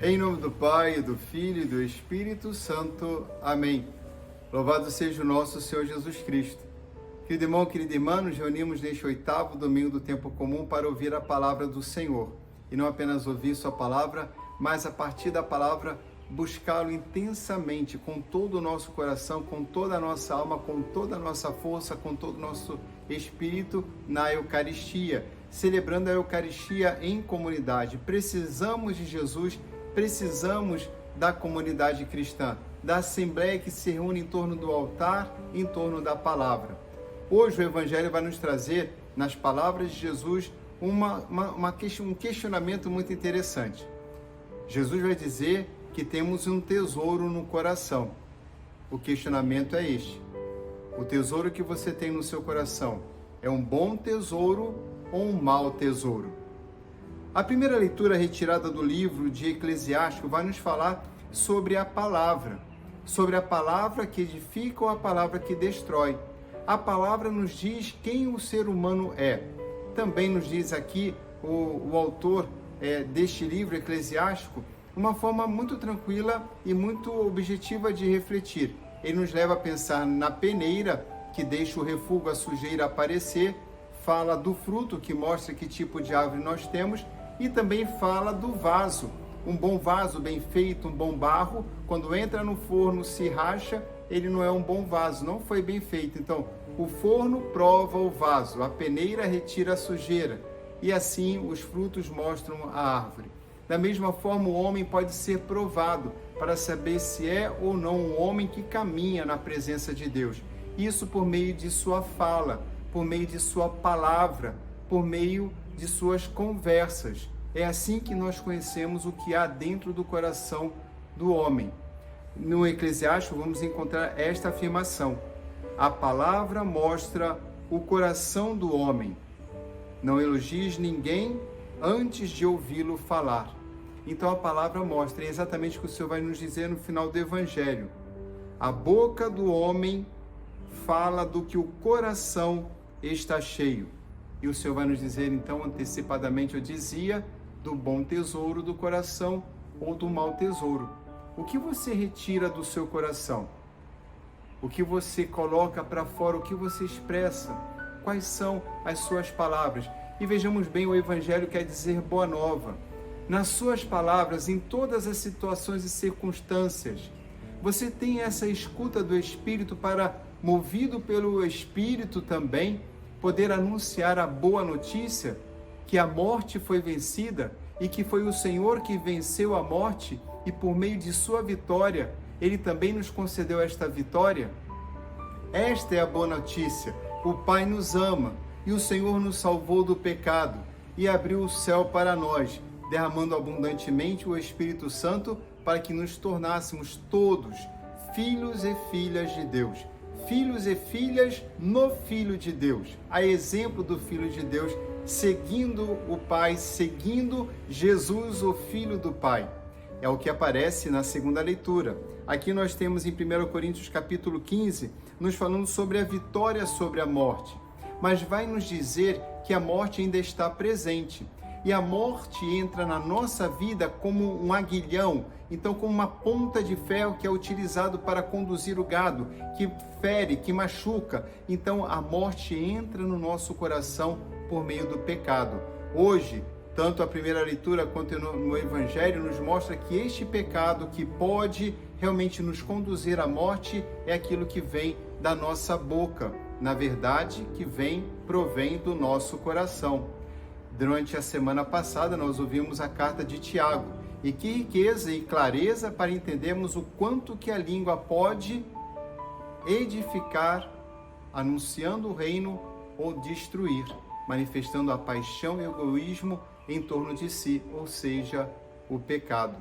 Em nome do Pai, do Filho e do Espírito Santo. Amém. Louvado seja o nosso Senhor Jesus Cristo. Querido irmão, querida irmã, nos reunimos neste 8º domingo do tempo comum para ouvir a palavra do Senhor. E não apenas ouvir sua palavra, mas a partir da palavra buscá-lo intensamente, com todo o nosso coração, com toda a nossa alma, com toda a nossa força, com todo o nosso espírito na Eucaristia, celebrando a Eucaristia em comunidade. Precisamos de Jesus, precisamos da comunidade cristã, da assembleia que se reúne em torno do altar, em torno da palavra. Hoje o Evangelho vai nos trazer, nas palavras de Jesus, um questionamento muito interessante. Jesus vai dizer que temos um tesouro no coração. O questionamento é este: o tesouro que você tem no seu coração é um bom tesouro ou um mau tesouro? A primeira leitura retirada do livro de Eclesiástico vai nos falar sobre a palavra que edifica ou a palavra que destrói. A palavra nos diz quem o ser humano é. Também nos diz aqui o autor deste livro Eclesiástico, uma forma muito tranquila e muito objetiva de refletir. Ele nos leva a pensar na peneira, que deixa o refúgio, a sujeira aparecer, fala do fruto, que mostra que tipo de árvore nós temos, e também fala do vaso. Um bom vaso bem feito, um bom barro, quando entra no forno, se racha, ele não é um bom vaso, não foi bem feito. Então, o forno prova o vaso, a peneira retira a sujeira, e assim os frutos mostram a árvore. Da mesma forma, o homem pode ser provado para saber se é ou não um homem que caminha na presença de Deus. Isso por meio de sua fala, por meio de sua palavra, por meio de suas conversas. É assim que nós conhecemos o que há dentro do coração do homem. No Eclesiástico vamos encontrar esta afirmação: a palavra mostra o coração do homem. Não elogies ninguém antes de ouvi-lo falar. Então a palavra mostra, é exatamente o que o Senhor vai nos dizer no final do Evangelho. A boca do homem fala do que o coração está cheio. E o Senhor vai nos dizer, então, antecipadamente, eu dizia, do bom tesouro do coração ou do mau tesouro. O que você retira do seu coração? O que você coloca para fora? O que você expressa? Quais são as suas palavras? E vejamos bem, o Evangelho quer dizer boa nova. Nas suas palavras, em todas as situações e circunstâncias, você tem essa escuta do Espírito para, movido pelo Espírito também, poder anunciar a boa notícia, que a morte foi vencida e que foi o Senhor que venceu a morte e por meio de sua vitória, Ele também nos concedeu esta vitória? Esta é a boa notícia. O Pai nos ama e o Senhor nos salvou do pecado e abriu o céu para nós, derramando abundantemente o Espírito Santo para que nos tornássemos todos filhos e filhas de Deus. Filhos e filhas no Filho de Deus, a exemplo do Filho de Deus, seguindo o Pai, seguindo Jesus, o Filho do Pai. É o que aparece na segunda leitura. Aqui nós temos em 1 Coríntios capítulo 15, nos falando sobre a vitória sobre a morte. Mas vai nos dizer que a morte ainda está presente. E a morte entra na nossa vida como um aguilhão, então como uma ponta de ferro que é utilizado para conduzir o gado, que fere, que machuca. Então a morte entra no nosso coração por meio do pecado. Hoje, tanto a primeira leitura quanto no Evangelho nos mostra que este pecado que pode realmente nos conduzir à morte é aquilo que vem da nossa boca, na verdade, que provém do nosso coração. Durante a semana passada, nós ouvimos a carta de Tiago. E que riqueza e clareza para entendermos o quanto que a língua pode edificar, anunciando o reino, ou destruir, manifestando a paixão e o egoísmo em torno de si, ou seja, o pecado.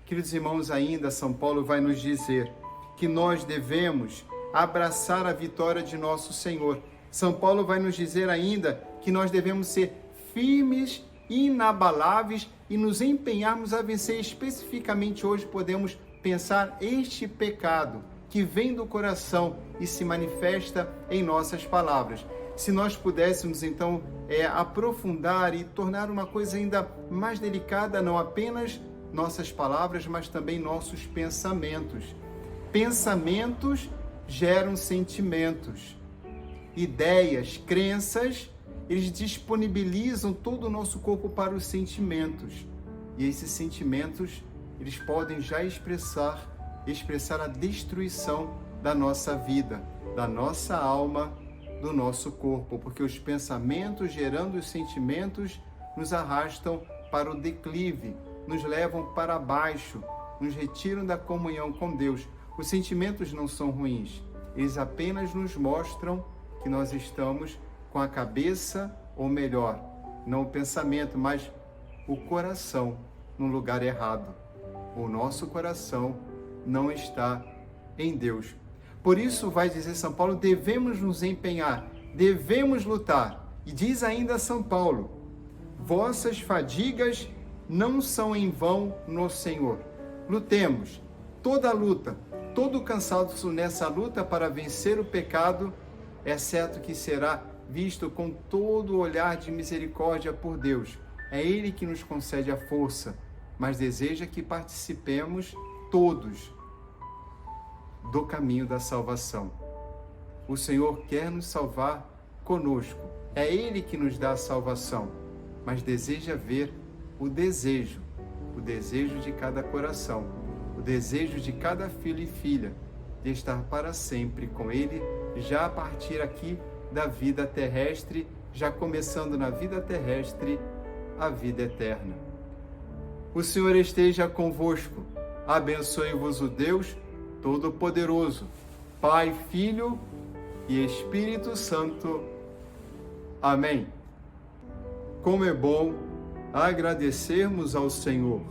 Queridos irmãos, ainda São Paulo vai nos dizer que nós devemos abraçar a vitória de nosso Senhor. São Paulo vai nos dizer ainda que nós devemos ser firmes, inabaláveis e nos empenharmos a vencer. Especificamente hoje podemos pensar este pecado que vem do coração e se manifesta em nossas palavras. Se nós pudéssemos então aprofundar e tornar uma coisa ainda mais delicada, não apenas nossas palavras, mas também nossos pensamentos. Pensamentos geram sentimentos. Ideias, crenças, eles disponibilizam todo o nosso corpo para os sentimentos. E esses sentimentos, eles podem já expressar a destruição da nossa vida, da nossa alma, do nosso corpo, porque os pensamentos gerando os sentimentos nos arrastam para o declive, nos levam para baixo, nos retiram da comunhão com Deus. Os sentimentos não são ruins, eles apenas nos mostram que nós estamos com a cabeça, ou melhor, não o pensamento, mas o coração no lugar errado. O nosso coração não está em Deus. Por isso, vai dizer São Paulo, devemos nos empenhar, devemos lutar. E diz ainda São Paulo, vossas fadigas não são em vão no Senhor. Lutemos, toda a luta, todo o cansaço nessa luta para vencer o pecado, é certo que será visto com todo o olhar de misericórdia por Deus. É Ele que nos concede a força, mas deseja que participemos todos do caminho da salvação. O Senhor quer nos salvar conosco. É Ele que nos dá a salvação, mas deseja ver o desejo de cada coração, o desejo de cada filho e filha de estar para sempre com Ele, já a partir aqui da vida terrestre, já começando na vida terrestre, a vida eterna. O Senhor esteja convosco. Abençoe-vos o Deus Todo-Poderoso, Pai, Filho e Espírito Santo. Amém. Como é bom agradecermos ao Senhor.